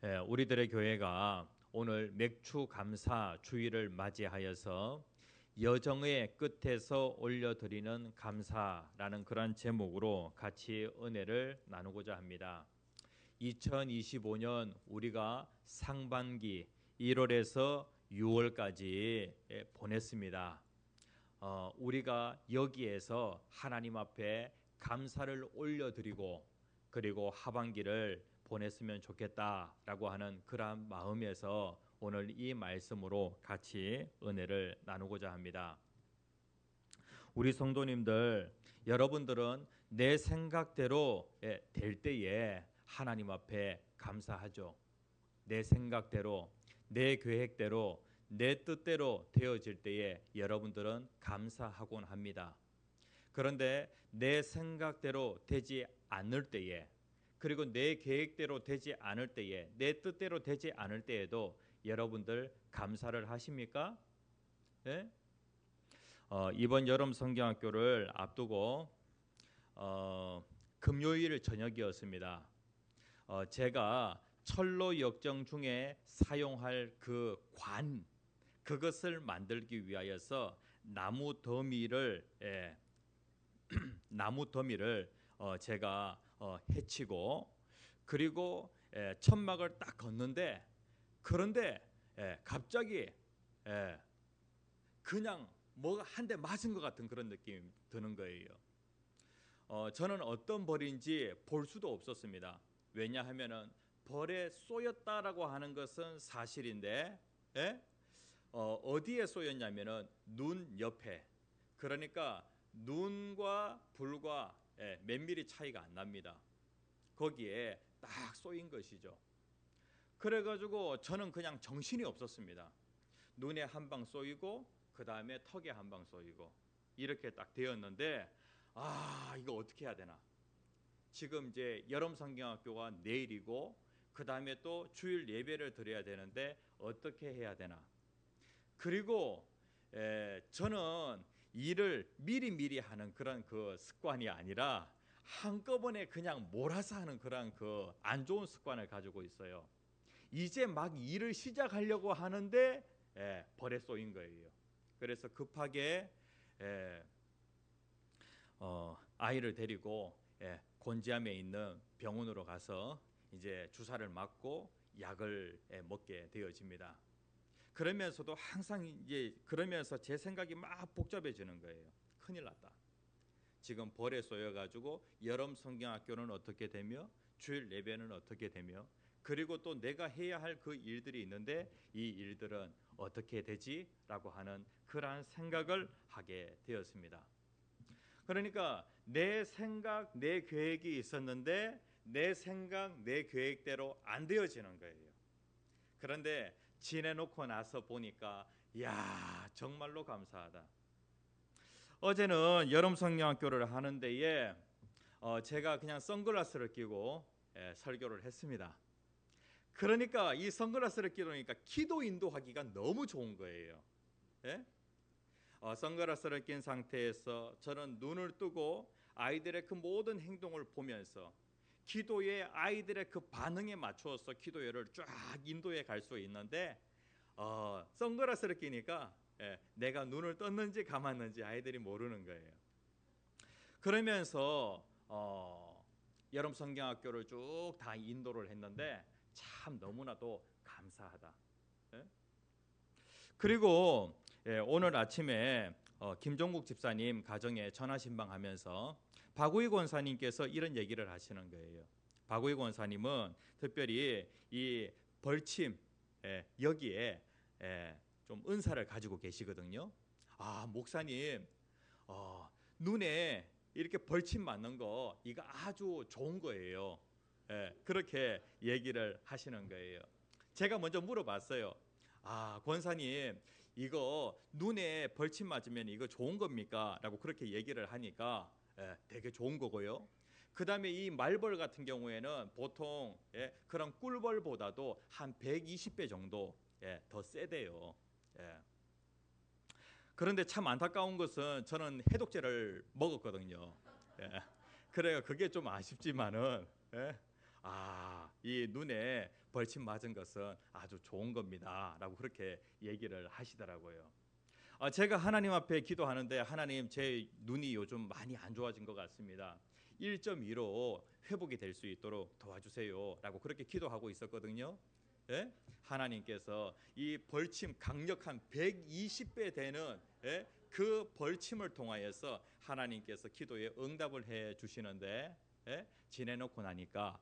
우리들의 교회가 오늘 맥주 감사 주일을 맞이하여서 여정의 끝에서 올려드리는 감사라는 그런 제목으로 같이 은혜를 나누고자 합니다. 2025년 우리가 상반기 1월에서 6월까지 보냈습니다. 우리가 여기에서 하나님 앞에 감사를 올려드리고 그리고 하반기를 보냈으면 좋겠다라고 하는 그러한 마음에서 오늘 이 말씀으로 같이 은혜를 나누고자 합니다. 우리 성도님들, 여러분들은 내 생각대로 될 때에 하나님 앞에 감사하죠. 내 생각대로, 내 계획대로, 내 뜻대로 되어질 때에 여러분들은 감사하곤 합니다. 그런데 내 생각대로 되지 않을 때에, 그리고 내 계획대로 되지 않을 때에, 내 뜻대로 되지 않을 때에도 여러분들 감사를 하십니까? 네? 이번 여름 성경학교를 앞두고 금요일 저녁이었습니다. 제가 철로 역정 중에 사용할 그 관, 그것을 만들기 위하여서 나무 더미를 제가 해치고 그리고 천막을 딱 걷는데, 그런데 갑자기 그냥 뭐가 한 대 맞은 것 같은 그런 느낌이 드는 거예요. 저는 어떤 벌인지 볼 수도 없었습니다. 왜냐하면은 벌에 쏘였다라고 하는 것은 사실인데 어디에 쏘였냐면은 눈 옆에, 그러니까 눈과 불과 몇 미리 차이가 안 납니다. 거기에 딱 쏘인 것이죠. 그래가지고 저는 그냥 정신이 없었습니다. 눈에 한 방 쏘이고 그 다음에 턱에 한 방 쏘이고 이렇게 딱 되었는데, 이거 어떻게 해야 되나. 지금 이제 여름 성경학교가 내일이고 그 다음에 또 주일 예배를 드려야 되는데 어떻게 해야 되나. 그리고 저는 일을 미리미리 하는 그런 그 습관이 아니라 한꺼번에 그냥 몰아서 하는 그런 그 안 좋은 습관을 가지고 있어요. 이제 막 일을 시작하려고 하는데 벌에 쏘인 거예요. 그래서 급하게 아이를 데리고 곤지암에 있는 병원으로 가서 이제 주사를 맞고 약을 먹게 되어집니다. 그러면서도 항상 이제 그러면서 제 생각이 막 복잡해지는 거예요. 큰일 났다. 지금 벌에 쏘여가지고 여름 성경학교는 어떻게 되며 주일 예배는 어떻게 되며 그리고 또 내가 해야 할 그 일들이 있는데 이 일들은 어떻게 되지라고 하는 그러한 생각을 하게 되었습니다. 그러니까 내 생각, 내 계획이 있었는데 내 생각, 내 계획대로 안 되어지는 거예요. 그런데 지내놓고 나서 보니까 야, 정말로 감사하다. 어제는 여름 성경학교를 하는 데에 제가 그냥 선글라스를 끼고 설교를 했습니다. 그러니까 이 선글라스를 끼니까 기도 인도하기가 너무 좋은 거예요. 예? 선글라스를 낀 상태에서 저는 눈을 뜨고 아이들의 그 모든 행동을 보면서 기도에 아이들의 그 반응에 맞추어서 기도회를 쫙 인도해 갈 수 있는데 선글라스를 끼니까 내가 눈을 떴는지 감았는지 아이들이 모르는 거예요. 그러면서 여름 성경학교를 쭉 다 인도를 했는데 참 너무나도 감사하다. 그리고 오늘 아침에 김종국 집사님 가정에 전화신방하면서 박우희 권사님께서 이런 얘기를 하시는 거예요. 박우희 권사님은 특별히 이 벌침 여기에 좀 은사를 가지고 계시거든요. 목사님 눈에 이렇게 벌침 맞는 거 이거 아주 좋은 거예요. 그렇게 얘기를 하시는 거예요. 제가 먼저 물어봤어요. 권사님 이거 눈에 벌침 맞으면 이거 좋은 겁니까? 라고 그렇게 얘기를 하니까 되게 좋은 거고요. 그 다음에 이 말벌 같은 경우에는 보통 그런 꿀벌보다도 한 120배 정도 더 세대요. 그런데 참 안타까운 것은 저는 해독제를 먹었거든요. 그래요. 그게 좀 아쉽지만은 이 눈에 벌침 맞은 것은 아주 좋은 겁니다라고 그렇게 얘기를 하시더라고요. 제가 하나님 앞에 기도하는데 하나님 제 눈이 요즘 많이 안 좋아진 것 같습니다. 1.2로 회복이 될 수 있도록 도와주세요라고 그렇게 기도하고 있었거든요. 예? 하나님께서 이 벌침 강력한 120배 되는 그 벌침을 통하여서 하나님께서 기도에 응답을 해 주시는데 지내놓고 나니까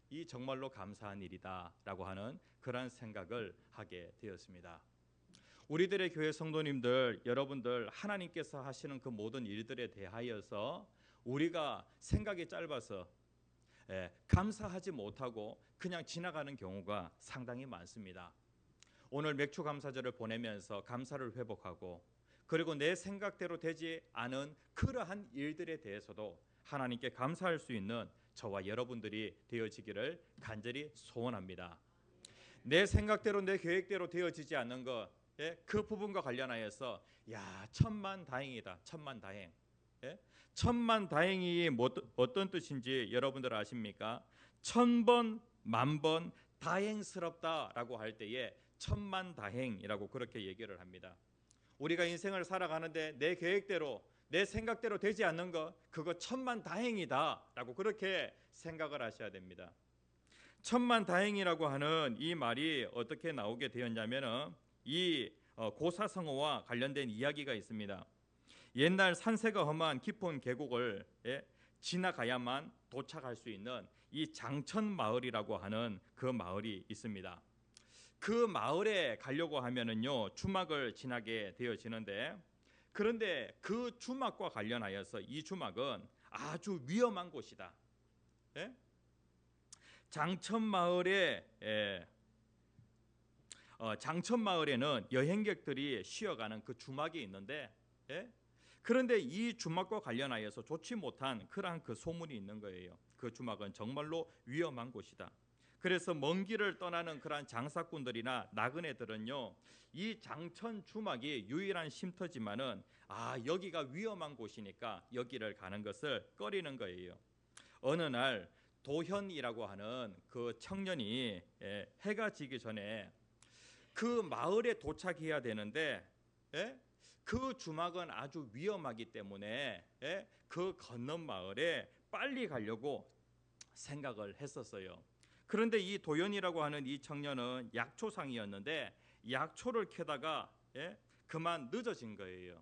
이 정말로 감사한 일이다라고 하는 그런 생각을 하게 되었습니다. 우리들의 교회 성도님들 여러분들 하나님께서 하시는 그 모든 일들에 대하여서 우리가 생각이 짧아서 감사하지 못하고 그냥 지나가는 경우가 상당히 많습니다. 오늘 맥주 감사절을 보내면서 감사를 회복하고 그리고 내 생각대로 되지 않은 그러한 일들에 대해서도 하나님께 감사할 수 있는 저와 여러분들이 되어지기를 간절히 소원합니다. 내 생각대로 내 계획대로 되어지지 않는 것, 그 부분과 관련하여서 천만다행이다. 천만다행. 천만다행이 어떤 뜻인지 여러분들 아십니까? 1000번 만번 다행스럽다라고 할 때에 천만다행이라고 그렇게 얘기를 합니다. 우리가 인생을 살아가는데 내 계획대로 내 생각대로 되지 않는 것, 그거 천만다행이다라고 그렇게 생각을 하셔야 됩니다. 천만다행이라고 하는 이 말이 어떻게 나오게 되었냐면은 이 고사성어와 관련된 이야기가 있습니다. 옛날 산세가 험한 깊은 계곡을 지나가야만 도착할 수 있는 이 장천 마을이라고 하는 그 마을이 있습니다. 그 마을에 가려고 하면은요 주막을 지나게 되어지는데 그런데 그 주막과 관련하여서 이 주막은 아주 위험한 곳이다. 장천마을에는 여행객들이 쉬어가는 그 주막이 있는데 그런데 이 주막과 관련하여서 좋지 못한 그러한 그 소문이 있는 거예요. 그 주막은 정말로 위험한 곳이다. 그래서 먼 길을 떠나는 그러한 장사꾼들이나 나그네들은요 이 장천 주막이 유일한 쉼터지만은 여기가 위험한 곳이니까 여기를 가는 것을 꺼리는 거예요. 어느 날 도현이라고 하는 그 청년이 해가 지기 전에 그 마을에 도착해야 되는데 그 주막은 아주 위험하기 때문에 그 건넌 마을에 빨리 가려고 생각을 했었어요. 그런데 이 도현이라고 하는 이 청년은 약초상이었는데 약초를 캐다가 그만 늦어진 거예요.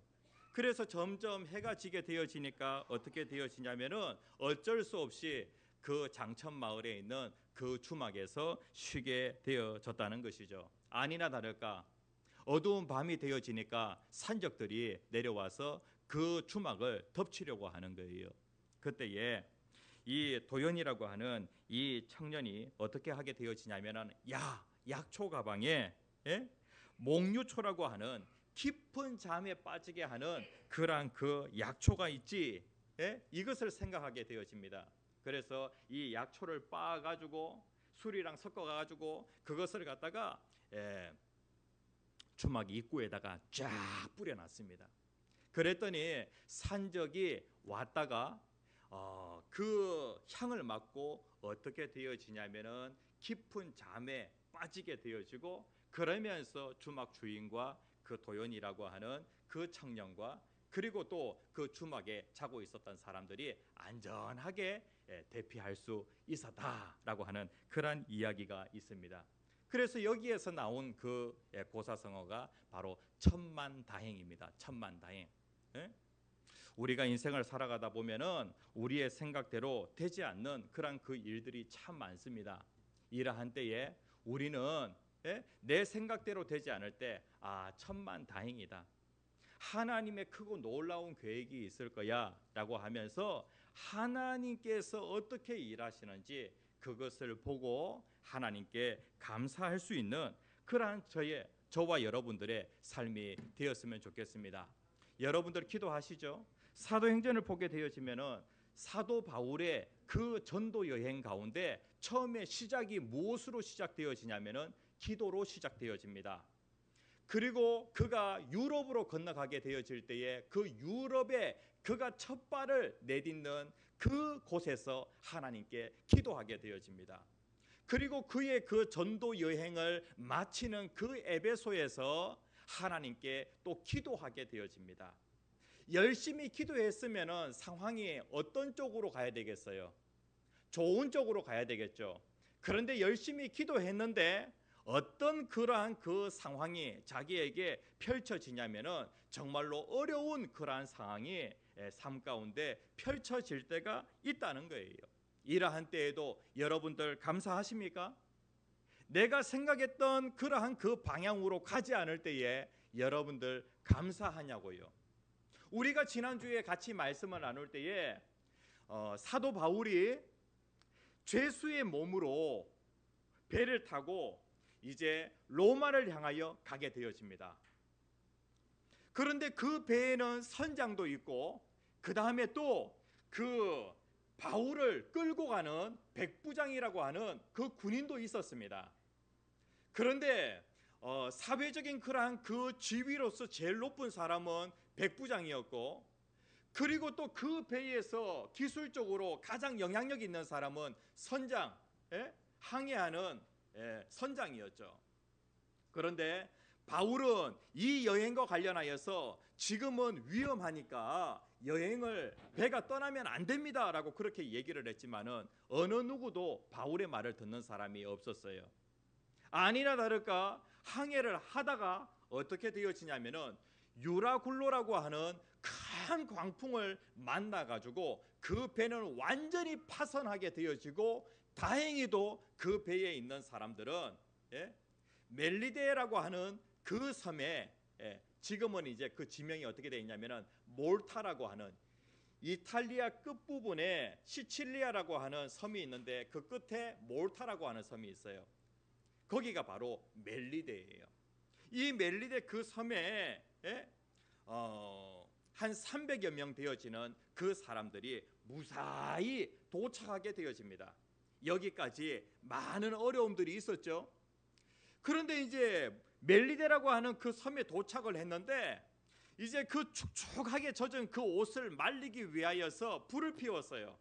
그래서 점점 해가 지게 되어지니까 어떻게 되어지냐면은 어쩔 수 없이 그 장천 마을에 있는 그 주막에서 쉬게 되어졌다는 것이죠. 아니나 다를까 어두운 밤이 되어지니까 산적들이 내려와서 그 주막을 덮치려고 하는 거예요. 그때에 이 도연이라고 하는 이 청년이 어떻게 하게 되어지냐면은 약초 가방에 목류초라고 하는 깊은 잠에 빠지게 하는 그러한 그 약초가 있지. 이것을 생각하게 되어집니다. 그래서 이 약초를 빻아가지고 술이랑 섞어가지고 그것을 갖다가 주막 입구에다가 쫙 뿌려놨습니다. 그랬더니 산적이 왔다가 그 향을 맡고 어떻게 되어지냐면은 깊은 잠에 빠지게 되어지고 그러면서 주막 주인과 그 도연이라고 하는 그 청년과 그리고 또 그 주막에 자고 있었던 사람들이 안전하게 대피할 수 있었다라고 하는 그런 이야기가 있습니다. 그래서 여기에서 나온 그 고사성어가 바로 천만다행입니다. 천만다행. 우리가 인생을 살아가다 보면은 우리의 생각대로 되지 않는 그런 그 일들이 참 많습니다. 이러한 때에 우리는 내 생각대로 되지 않을 때 천만다행이다. 하나님의 크고 놀라운 계획이 있을 거야라고 하면서 하나님께서 어떻게 일하시는지 그것을 보고 하나님께 감사할 수 있는 그러한 저와 여러분들의 삶이 되었으면 좋겠습니다. 여러분들 기도하시죠. 사도행전을 보게 되어지면은 사도 바울의 그 전도 여행 가운데 처음에 시작이 무엇으로 시작되어지냐면은 기도로 시작되어집니다. 그리고 그가 유럽으로 건너가게 되어질 때에 그 유럽에 그가 첫 발을 내딛는 그곳에서 하나님께 기도하게 되어집니다. 그리고 그의 그 전도 여행을 마치는 그 에베소에서 하나님께 또 기도하게 되어집니다. 열심히 기도했으면 상황이 어떤 쪽으로 가야 되겠어요? 좋은 쪽으로 가야 되겠죠. 그런데 열심히 기도했는데 어떤 그러한 그 상황이 자기에게 펼쳐지냐면은 정말로 어려운 그러한 상황이 삶 가운데 펼쳐질 때가 있다는 거예요. 이러한 때에도 여러분들 감사하십니까? 내가 생각했던 그러한 그 방향으로 가지 않을 때에 여러분들 감사하냐고요. 우리가 지난주에 같이 말씀을 나눌 때에 사도 바울이 죄수의 몸으로 배를 타고 이제 로마를 향하여 가게 되어집니다. 그런데 그 배에는 선장도 있고 그 다음에 또 그 바울을 끌고 가는 백부장이라고 하는 그 군인도 있었습니다. 그런데 사회적인 그러한 그 지위로서 제일 높은 사람은 백부장이었고, 그리고 또 그 배에서 기술적으로 가장 영향력 있는 사람은 선장, 항해하는 선장이었죠. 그런데 바울은 이 여행과 관련하여서 지금은 위험하니까 여행을 배가 떠나면 안 됩니다라고 그렇게 얘기를 했지만은 어느 누구도 바울의 말을 듣는 사람이 없었어요. 아니나 다를까 항해를 하다가 어떻게 되어지냐면은 유라굴로라고 하는 큰 광풍을 만나 가지고 그 배는 완전히 파손하게 되어지고, 다행히도 그 배에 있는 사람들은 멜리데라고 하는 그 섬에, 지금은 이제 그 지명이 어떻게 되어 있냐면은 몰타라고 하는 이탈리아 끝부분에 시칠리아라고 하는 섬이 있는데 그 끝에 몰타라고 하는 섬이 있어요. 거기가 바로 멜리데예요. 이 멜리데 그 섬에 한 300여 명 되어지는 그 사람들이 무사히 도착하게 되어집니다. 여기까지 많은 어려움들이 있었죠. 그런데 이제 멜리데라고 하는 그 섬에 도착을 했는데 이제 그 축축하게 젖은 그 옷을 말리기 위하여서 불을 피웠어요.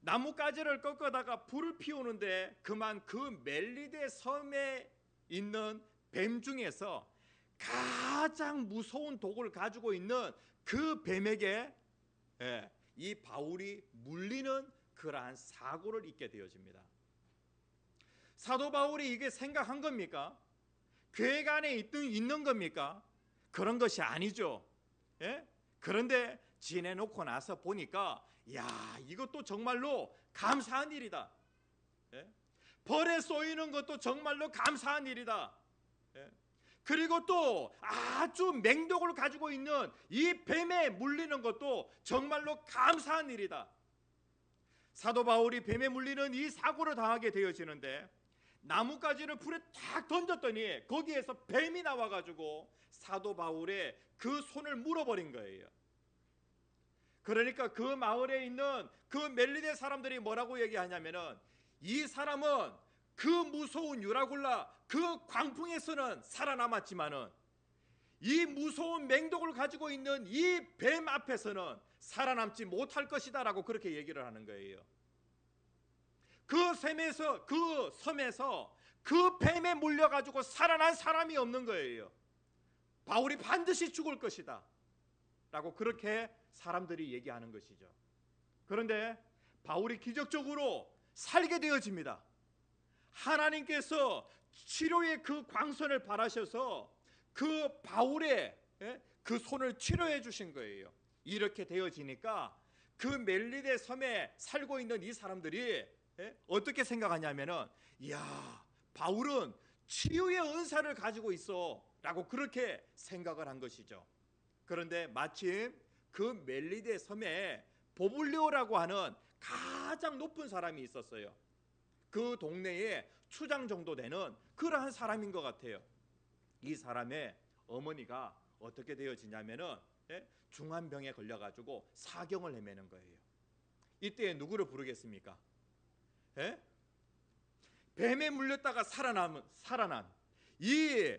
나뭇가지를 꺾어다가 불을 피우는데 그만 그 멜리데 섬에 있는 뱀 중에서 가장 무서운 독을 가지고 있는 그 뱀에게 이 바울이 물리는 그러한 사고를 입게 되어집니다. 사도 바울이 이게 생각한 겁니까? 계획 안에 있는 겁니까? 그런 것이 아니죠. 그런데 지내놓고 나서 보니까 야, 이것도 정말로 감사한 일이다. 벌에 쏘이는 것도 정말로 감사한 일이다. 그리고 또 아주 맹독을 가지고 있는 이 뱀에 물리는 것도 정말로 감사한 일이다. 사도 바울이 뱀에 물리는 이 사고를 당하게 되어지는데 나뭇가지를 불에 탁 던졌더니 거기에서 뱀이 나와가지고 사도 바울의 그 손을 물어버린 거예요. 그러니까 그 마을에 있는 그 멜리데 사람들이 뭐라고 얘기하냐면은 이 사람은 그 무서운 유라굴라 그 광풍에서는 살아남았지만은 이 무서운 맹독을 가지고 있는 이 뱀 앞에서는 살아남지 못할 것이다 라고 그렇게 얘기를 하는 거예요. 그 섬에서 그 뱀에 물려가지고 살아난 사람이 없는 거예요. 바울이 반드시 죽을 것이다 라고 그렇게 사람들이 얘기하는 것이죠. 그런데 바울이 기적적으로 살게 되어집니다. 하나님께서 치료의 그 광선을 바라셔서 그 바울의 그 손을 치료해 주신 거예요. 이렇게 되어지니까 그 멜리데 섬에 살고 있는 이 사람들이 어떻게 생각하냐면은 야, 바울은 치유의 은사를 가지고 있어 라고 그렇게 생각을 한 것이죠. 그런데 마침 그 멜리데 섬에 보블리오라고 하는 가장 높은 사람이 있었어요. 그 동네에 추장 정도 되는 그러한 사람인 것 같아요. 이 사람의 어머니가 어떻게 되어지냐면은 중환병에 걸려가지고 사경을 헤매는 거예요. 이때 누구를 부르겠습니까? 뱀에 물렸다가 살아난 이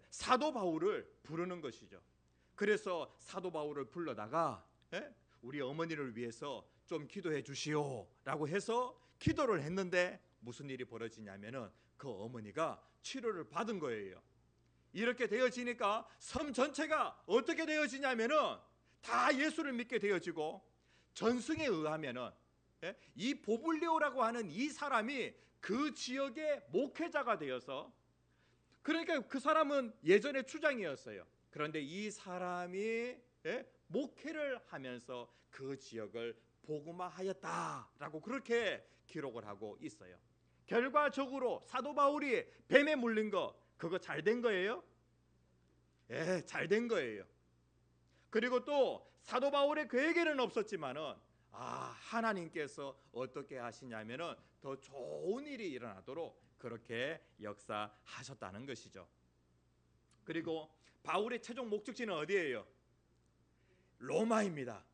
사도 바울을 부르는 것이죠. 그래서 사도 바울을 불러다가 우리 어머니를 위해서 좀 기도해 주시오라고 해서 기도를 했는데 무슨 일이 벌어지냐면은 그 어머니가 치료를 받은 거예요. 이렇게 되어지니까 섬 전체가 어떻게 되어지냐면은 다 예수를 믿게 되어지고, 전승에 의하면은 이 보블리오라고 하는 이 사람이 그 지역의 목회자가 되어서, 그러니까 그 사람은 예전에 추장이었어요. 그런데 이 사람이 목회를 하면서 그 지역을 복음화하였다라고 그렇게 기록을 하고 있어요. 결과적으로 사도 바울이 뱀에 물린 거, 그거 잘 된 거예요? 잘 된 거예요. 그리고 또 사도 바울의 계획에는 없었지만은 하나님께서 어떻게 하시냐면은 더 좋은 일이 일어나도록 그렇게 역사하셨다는 것이죠. 그리고 바울의 최종 목적지는 어디예요? 로마입니다.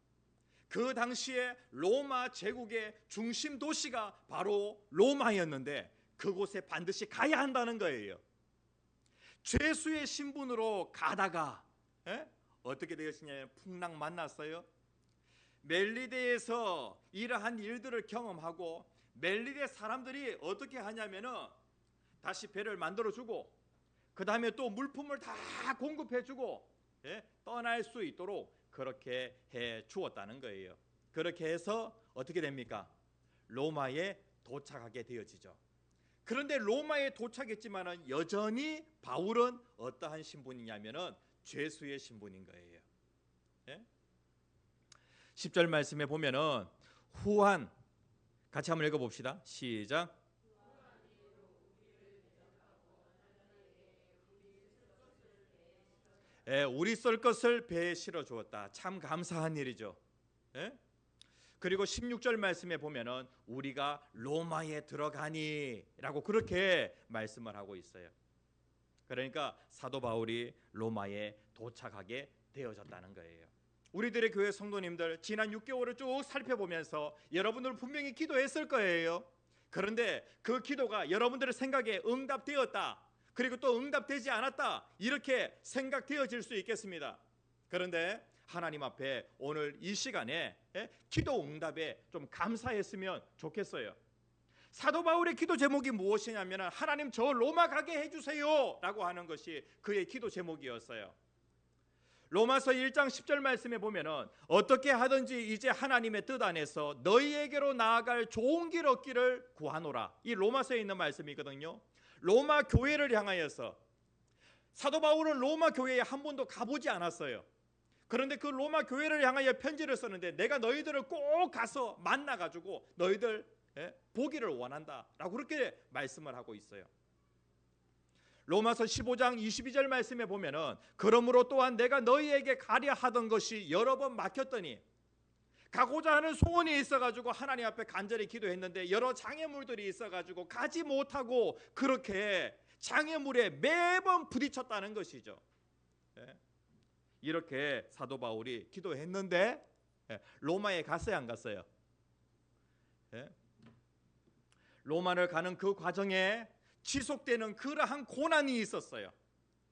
그 당시에 로마 제국의 중심 도시가 바로 로마였는데 그곳에 반드시 가야 한다는 거예요. 죄수의 신분으로 가다가 어떻게 되었느냐면 풍랑 만났어요. 멜리데에서 이러한 일들을 경험하고, 멜리데 사람들이 어떻게 하냐면은 다시 배를 만들어주고, 그 다음에 또 물품을 다 공급해주고 떠날 수 있도록 그렇게 해 주었다는 거예요. 그렇게 해서 어떻게 됩니까? 로마에 도착하게 되어지죠. 그런데 로마에 도착했지만은 여전히 바울은 어떠한 신분이냐면은 죄수의 신분인 거예요. 10절 말씀에 보면은 후한, 같이 한번 읽어봅시다. 시작. 우리 쓸 것을 배에 실어 주었다. 참 감사한 일이죠. 그리고 16절 말씀에 보면은 우리가 로마에 들어가니라고 그렇게 말씀을 하고 있어요. 그러니까 사도 바울이 로마에 도착하게 되어졌다는 거예요. 우리들의 교회 성도님들, 지난 6개월을 쭉 살펴보면서 여러분들은 분명히 기도했을 거예요. 그런데 그 기도가 여러분들의 생각에 응답되었다, 그리고 또 응답되지 않았다, 이렇게 생각되어질 수 있겠습니다. 그런데 하나님 앞에 오늘 이 시간에 기도 응답에 좀 감사했으면 좋겠어요. 사도 바울의 기도 제목이 무엇이냐면 하나님 저 로마 가게 해주세요 라고 하는 것이 그의 기도 제목이었어요. 로마서 1장 10절 말씀에 보면은 어떻게 하든지 이제 하나님의 뜻 안에서 너희에게로 나아갈 좋은 길 얻기를 구하노라, 이 로마서에 있는 말씀이거든요. 로마 교회를 향하여서, 사도 바울은 로마 교회에 한 번도 가보지 않았어요. 그런데 그 로마 교회를 향하여 편지를 썼는데 내가 너희들을 꼭 가서 만나가지고 너희들 보기를 원한다라고 그렇게 말씀을 하고 있어요. 로마서 15장 22절 말씀에 보면은 그러므로 또한 내가 너희에게 가려 하던 것이 여러 번 막혔더니, 가고자 하는 소원이 있어가지고 하나님 앞에 간절히 기도했는데 여러 장애물들이 있어가지고 가지 못하고 그렇게 장애물에 매번 부딪혔다는 것이죠. 이렇게 사도 바울이 기도했는데 로마에 갔어요, 안 갔어요? 로마를 가는 그 과정에 지속되는 그러한 고난이 있었어요.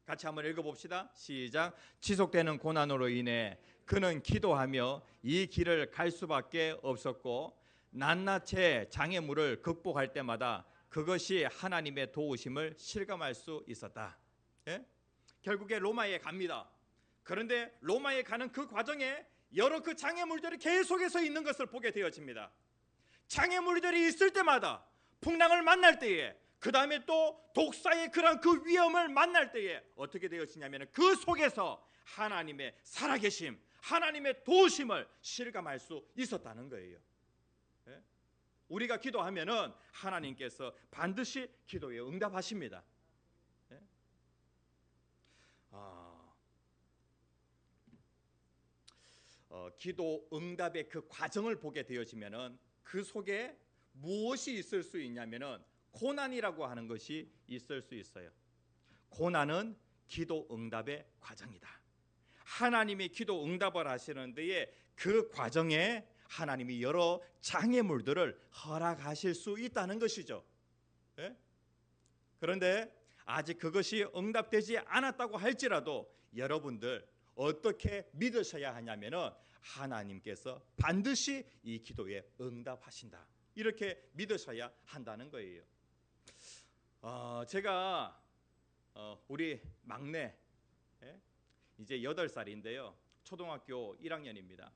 같이 한번 읽어봅시다. 시작. 지속되는 고난으로 인해 그는 기도하며 이 길을 갈 수밖에 없었고, 낱낱이 장애물을 극복할 때마다 그것이 하나님의 도우심을 실감할 수 있었다. 결국에 로마에 갑니다. 그런데 로마에 가는 그 과정에 여러 그 장애물들이 계속해서 있는 것을 보게 되어집니다. 장애물들이 있을 때마다, 풍랑을 만날 때에, 그 다음에 또 독사의 그런 그 위험을 만날 때에 어떻게 되어지냐면 그 속에서 하나님의 살아계심, 하나님의 도우심을 실감할 수 있었다는 거예요. 우리가 기도하면은 하나님께서 반드시 기도에 응답하십니다. 기도 응답의 그 과정을 보게 되어지면은 그 속에 무엇이 있을 수 있냐면은 고난이라고 하는 것이 있을 수 있어요. 고난은 기도 응답의 과정이다. 하나님이 기도 응답을 하시는 데에 그 과정에 하나님이 여러 장애물들을 허락하실 수 있다는 것이죠. 그런데 아직 그것이 응답되지 않았다고 할지라도 여러분들 어떻게 믿으셔야 하냐면은 하나님께서 반드시 이 기도에 응답하신다. 이렇게 믿으셔야 한다는 거예요. 제가 우리 막내 이제 8살인데요. 초등학교 1학년입니다.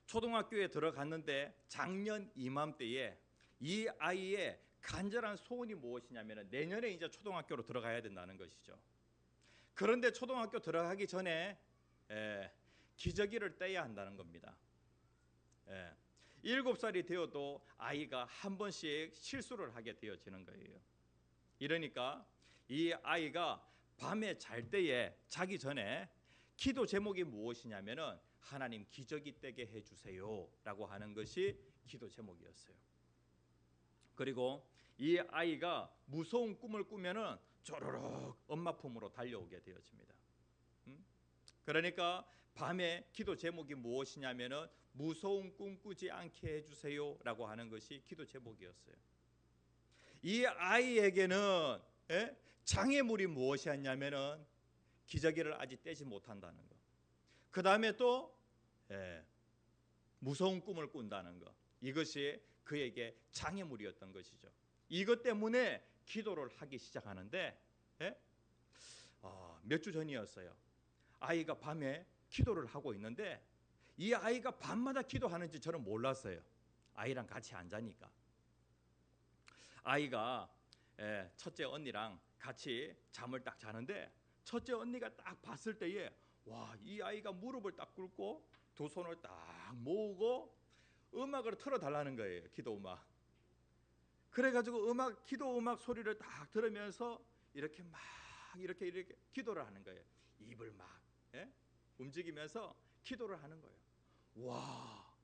초등학교에 들어갔는데 작년 이맘때에 이 아이의 간절한 소원이 무엇이냐면 내년에 이제 초등학교로 들어가야 된다는 것이죠. 그런데 초등학교 들어가기 전에 기저귀를 떼야 한다는 겁니다. 7살이 되어도 아이가 한 번씩 실수를 하게 되어지는 거예요. 이러니까 이 아이가 밤에 잘 때에 자기 전에 기도 제목이 무엇이냐면은 하나님 기저귀 떼게 해주세요 라고 하는 것이 기도 제목이었어요. 그리고 이 아이가 무서운 꿈을 꾸면은 쪼르륵 엄마 품으로 달려오게 되어집니다. 그러니까 밤에 기도 제목이 무엇이냐면은 무서운 꿈 꾸지 않게 해주세요 라고 하는 것이 기도 제목이었어요. 이 아이에게는 장애물이 무엇이었냐면은 기저귀를 아직 떼지 못한다는 것. 그 다음에 또 무서운 꿈을 꾼다는 것. 이것이 그에게 장애물이었던 것이죠. 이것 때문에 기도를 하기 시작하는데 몇 주 전이었어요. 아이가 밤에 기도를 하고 있는데 이 아이가 밤마다 기도하는지 저는 몰랐어요. 아이랑 같이 안 자니까. 아이가 첫째 언니랑 같이 잠을 딱 자는데 첫째 언니가 딱 봤을 때에 와, 이 아이가 무릎을 딱 꿇고 두 손을 딱 모으고 음악을 틀어달라는 거예요. 기도 음악. 그래가지고 기도 음악 소리를 딱 들으면서 이렇게 막 이렇게 기도를 하는 거예요. 입을 막 움직이면서 기도를 하는 거예요. 와,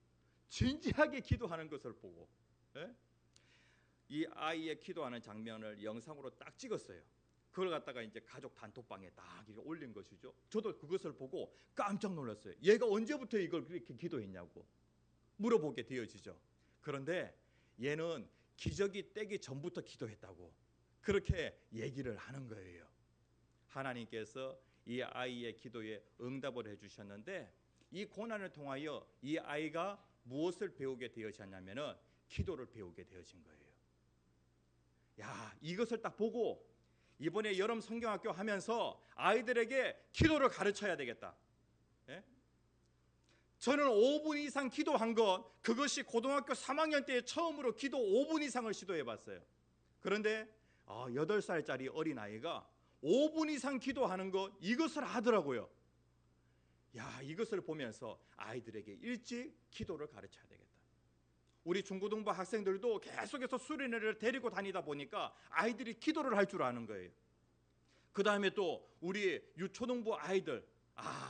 진지하게 기도하는 것을 보고 이 아이의 기도하는 장면을 영상으로 딱 찍었어요. 그걸 갖다가 이제 가족 단톡방에 딱 이렇게 올린 것이죠. 저도 그것을 보고 깜짝 놀랐어요. 얘가 언제부터 이걸 그렇게 기도했냐고 물어보게 되어지죠. 그런데 얘는 기저귀 떼기 전부터 기도했다고 그렇게 얘기를 하는 거예요. 하나님께서 이 아이의 기도에 응답을 해주셨는데 이 고난을 통하여 이 아이가 무엇을 배우게 되어졌냐면은 기도를 배우게 되어진 거예요. 야, 이것을 딱 보고 이번에 여름 성경학교 하면서 아이들에게 기도를 가르쳐야 되겠다. 저는 5분 이상 기도한 것, 그것이 고등학교 3학년 때 처음으로 기도 5분 이상을 시도해 봤어요. 그런데 8살짜리 어린아이가 5분 이상 기도하는 것, 이것을 하더라고요. 야, 이것을 보면서 아이들에게 일찍 기도를 가르쳐야 되겠다. 우리 중고등부 학생들도 계속해서 수련회를 데리고 다니다 보니까 아이들이 기도를 할 줄 아는 거예요. 그 다음에 또 우리 유초등부 아이들,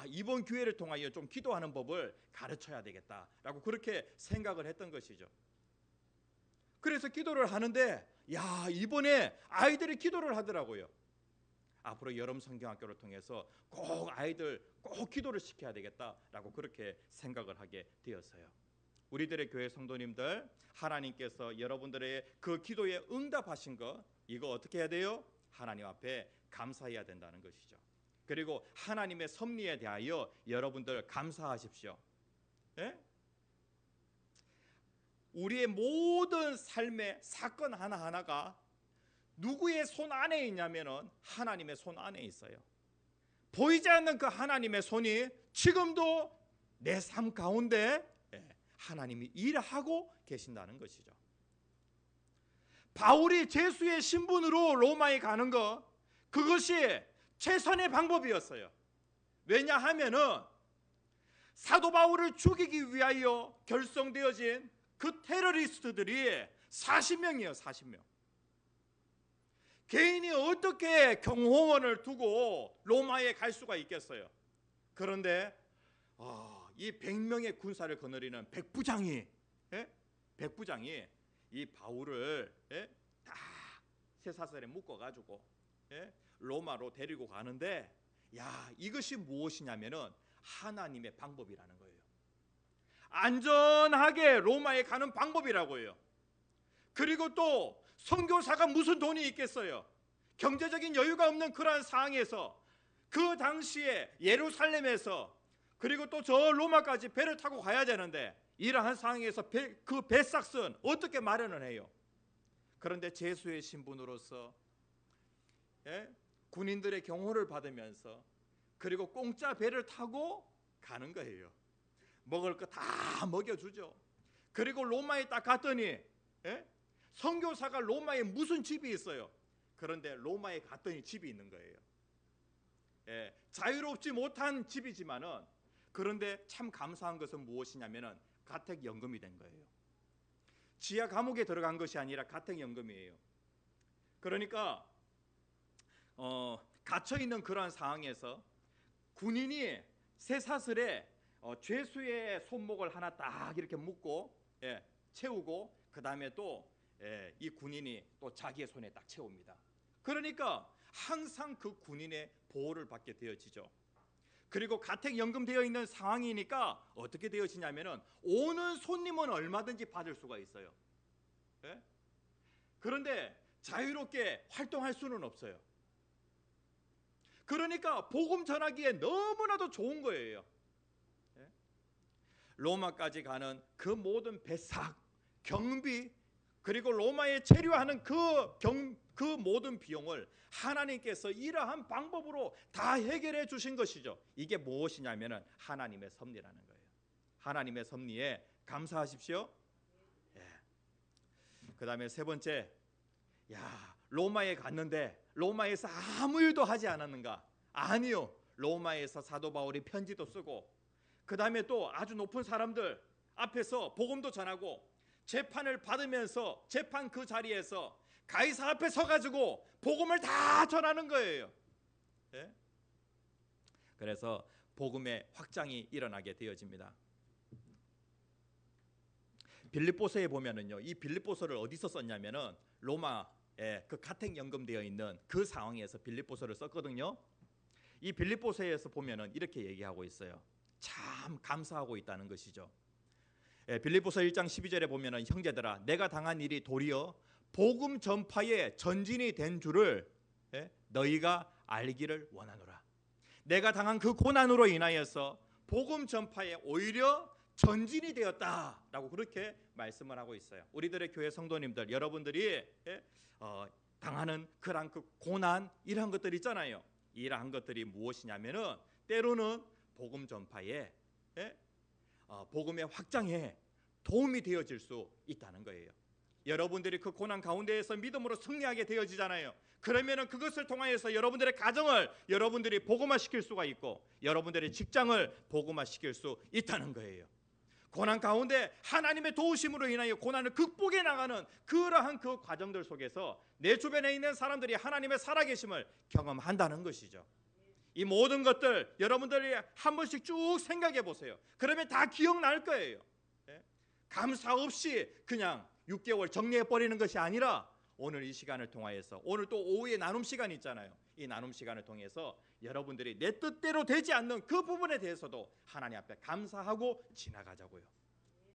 이번 기회를 통하여 좀 기도하는 법을 가르쳐야 되겠다라고 그렇게 생각을 했던 것이죠. 그래서 기도를 하는데 이번에 아이들이 기도를 하더라고요. 앞으로 여름 성경학교를 통해서 꼭 아이들 꼭 기도를 시켜야 되겠다라고 그렇게 생각을 하게 되었어요. 우리들의 교회 성도님들, 하나님께서 여러분들의 그 기도에 응답하신 것, 이거 어떻게 해야 돼요? 하나님 앞에 감사해야 된다는 것이죠. 그리고 하나님의 섭리에 대하여 여러분들 감사하십시오. 우리의 모든 삶의 사건 하나하나가 누구의 손 안에 있냐면은 하나님의 손 안에 있어요. 보이지 않는 그 하나님의 손이 지금도 내 삶 가운데 하나님이 일하고 계신다는 것이죠. 바울이 제수의 신분으로 로마에 가는 것, 그것이 최선의 방법이었어요. 왜냐하면은 사도 바울을 죽이기 위하여 결성되어진 그 테러리스트들이 40명이에요. 40명. 개인이 어떻게 경호원을 두고 로마에 갈 수가 있겠어요? 그런데 이 100명의 군사를 거느리는 백부장이 이 바울을 다 쇠사슬에 묶어가지고 로마로 데리고 가는데 이것이 무엇이냐면은 하나님의 방법이라는 거예요. 안전하게 로마에 가는 방법이라고요. 그리고 또 선교사가 무슨 돈이 있겠어요? 경제적인 여유가 없는 그러한 상황에서 그 당시에 예루살렘에서 그리고 또 저 로마까지 배를 타고 가야 되는데 이러한 상황에서 그 배삭은 어떻게 마련을 해요? 그런데 제수의 신분으로서 군인들의 경호를 받으면서 그리고 공짜 배를 타고 가는 거예요. 먹을 거 다 먹여주죠. 그리고 로마에 딱 갔더니 선교사가 로마에 무슨 집이 있어요? 그런데 로마에 갔더니 집이 있는 거예요. 자유롭지 못한 집이지만은 그런데 참 감사한 것은 무엇이냐면은 가택연금이 된 거예요. 지하 감옥에 들어간 것이 아니라 가택연금이에요. 그러니까 갇혀 있는 그러한 상황에서 군인이 쇠사슬에 죄수의 손목을 하나 딱 이렇게 묶고 채우고 그 다음에 또 이 군인이 또 자기의 손에 딱 채웁니다. 그러니까 항상 그 군인의 보호를 받게 되어지죠. 그리고 가택연금 되어 있는 상황이니까 어떻게 되어지냐면은 오는 손님은 얼마든지 받을 수가 있어요. 그런데 자유롭게 활동할 수는 없어요. 그러니까 복음 전하기에 너무나도 좋은 거예요. 로마까지 가는 그 모든 배삭, 경비, 그리고 로마에 체류하는 그 모든 비용을 하나님께서 이러한 방법으로 다 해결해 주신 것이죠. 이게 무엇이냐면은 하나님의 섭리라는 거예요. 하나님의 섭리에 감사하십시오. 그다음에 세 번째, 로마에 갔는데 로마에서 아무 일도 하지 않았는가? 아니요. 로마에서 사도 바울이 편지도 쓰고 그 다음에 또 아주 높은 사람들 앞에서 복음도 전하고 재판을 받으면서 재판 그 자리에서 가이사 앞에 서가지고 복음을 다 전하는 거예요. 그래서 복음의 확장이 일어나게 되어집니다. 빌립보서에 보면은요, 이 빌립보서를 어디서 썼냐면은 로마에 그 가택연금되어 있는 그 상황에서 빌립보서를 썼거든요. 이 빌립보서에서 보면은 이렇게 얘기하고 있어요. 참 감사하고 있다는 것이죠. 빌립보서 1장 12절에 보면은 형제들아 내가 당한 일이 도리어 복음 전파의 전진이 된 줄을 너희가 알기를 원하노라. 내가 당한 그 고난으로 인하여서 복음 전파에 오히려 전진이 되었다라고 그렇게 말씀을 하고 있어요. 우리들의 교회 성도님들 여러분들이 당하는 그런 그 고난 이러한 것들 있잖아요. 이러한 것들이 무엇이냐면은 때로는 복음 전파에 복음의 확장에 도움이 되어질 수 있다는 거예요. 여러분들이 그 고난 가운데에서 믿음으로 승리하게 되어지잖아요. 그러면은 그것을 통하여서 여러분들의 가정을 여러분들이 복음화시킬 수가 있고 여러분들의 직장을 복음화시킬 수 있다는 거예요. 고난 가운데 하나님의 도우심으로 인하여 고난을 극복해 나가는 그러한 그 과정들 속에서 내 주변에 있는 사람들이 하나님의 살아계심을 경험한다는 것이죠. 이 모든 것들 여러분들이 한 번씩 쭉 생각해 보세요. 그러면 다 기억날 거예요. 감사 없이 그냥 6개월 정리해 버리는 것이 아니라 오늘 이 시간을 통하여서 오늘 또 오후에 나눔 시간 있잖아요. 이 나눔 시간을 통해서 여러분들이 내 뜻대로 되지 않는 그 부분에 대해서도 하나님 앞에 감사하고 지나가자고요.